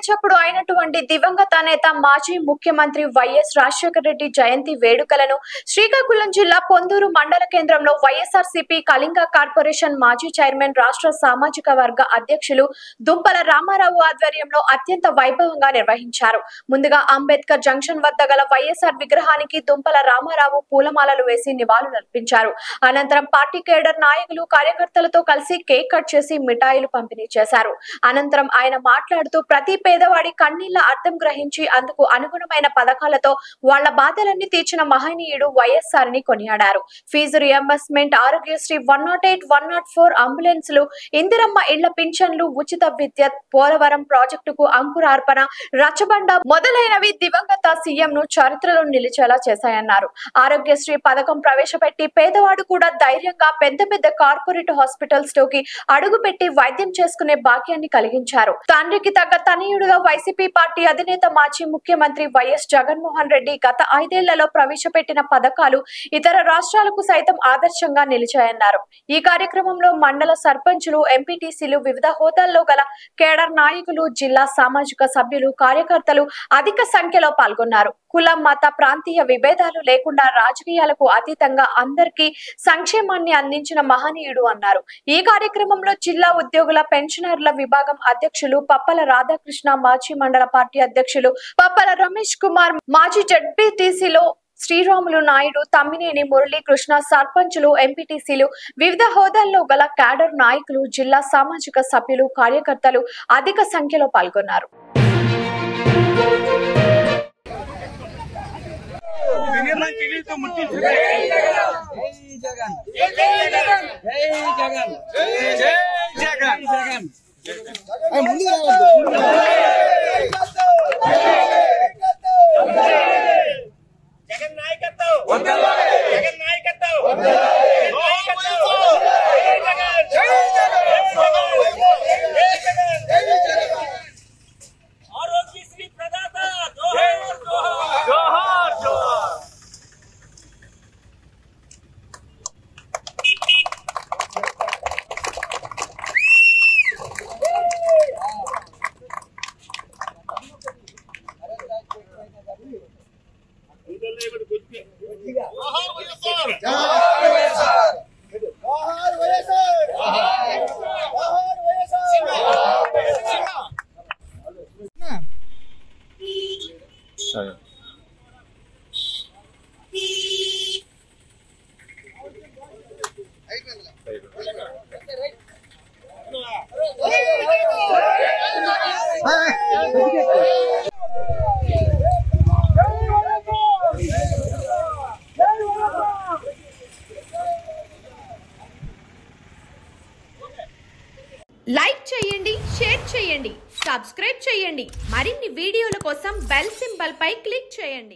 చప్పుడు అయినటువంటి దివంగత నేత మాజీ ముఖ్యమంత్రి వైఎస్ రాజశేఖర రెడ్డి జయంతి వేడుకలను శ్రీకాకుళం జిల్లా పొందూరు మండల కేంద్రంలో వైఎస్ఆర్సీపీ కళింగ కార్పొరేషన్ మాజీ చైర్మన్ రాష్ట్ర సామాజిక వర్గ అధ్యక్షులు దుంపల రామారావు ఆధ్వర్యంలో అత్యంత వైభవంగా నిర్వహించారు. ముందుగా అంబేద్కర్ జంక్షన్ వద్ద గల వైఎస్ఆర్ విగ్రహానికి దుంపల రామారావు పూలమాలలు వేసి నివాళులర్పించారు. అనంతరం పార్టీ కేడర్ నాయకులు కార్యకర్తలతో కలిసి కేక్ కట్ చేసి మిఠాయిలు పంపిణీ చేశారు. అనంతరం ఆయన మాట్లాడుతూ ప్రతి పేదవాడి కన్నీళ్ల అర్థం గ్రహించి అందుకు అనుగుణమైన పథకాలతో వాళ్ల బాధలన్నీ తీర్చిన మహనీయుడు వైఎస్ఆర్ ని కొనియాడారు. ఫీజు రియంబర్స్మెంట్, ఆరోగ్యశ్రీ, 108, 104 అంబులెన్సులు, ఇందిరమ్మ ఇళ్ల పింఛన్లు, ఉచిత విద్యుత్, పోలవరం ప్రాజెక్టుకు అంకురార్పణ, రచ్చబండ మొదలైనవి దివంగత సీఎం ను చరిత్రలో నిలిచేలా చేశాయన్నారు. ఆరోగ్యశ్రీ పథకం ప్రవేశపెట్టి పేదవాడు కూడా ధైర్యంగా పెద్ద పెద్ద కార్పొరేట్ హాస్పిటల్స్ లోకి అడుగుపెట్టి వైద్యం చేసుకునే భాగ్యాన్ని కలిగించారు. తండ్రికి తగ్గ తనయుడుగా వైసీపీ పార్టీ అధినేత మాజీ ముఖ్యమంత్రి వైఎస్ జగన్మోహన్ రెడ్డి గత 5 ఏళ్లలో ప్రవేశపెట్టిన పథకాలు ఇతర రాష్ట్రాలకు సైతం ఆదర్శంగా నిలిచాయన్నారు. ఈ కార్యక్రమంలో మండల సర్పంచులు, ఎంపీటీసీలు, వివిధ హోదాల్లో గల కేడర్ నాయకులు, జిల్లా సామాజిక సభ్యులు, కార్యకర్తలు అధిక సంఖ్యలో పాల్గొన్నారు. కులం, మత, ప్రాంతీయ విభేదాలు లేకుండా రాజకీయాలకు అతీతంగా అందరికీ సంక్షేమాన్ని అందించిన మహనీయుడు అన్నారు. ఈ కార్యక్రమంలో జిల్లా ఉద్యోగుల పెన్షనర్ల విభాగం అధ్యక్షులు పప్పల రాధాకృష్ణ, మాజీ మండల పార్టీ అధ్యక్షులు పప్పల రమేష్ కుమార్, మాజీ జడ్పీటీసీలో శ్రీరాములు నాయుడు, తమ్మినేని మురళీకృష్ణ, సర్పంచులు, ఎంపీటీసీలు, వివిధ హోదాల్లో గల క్యాడర్ నాయకులు, జిల్లా సామాజిక సభ్యులు, కార్యకర్తలు అధిక సంఖ్యలో పాల్గొన్నారు. లైక్ చేయండి, షేర్ చేయండి, సబ్స్క్రైబ్ చేయండి. మరిన్ని వీడియోల కోసం బెల్ సింబల్ పై క్లిక్ చేయండి.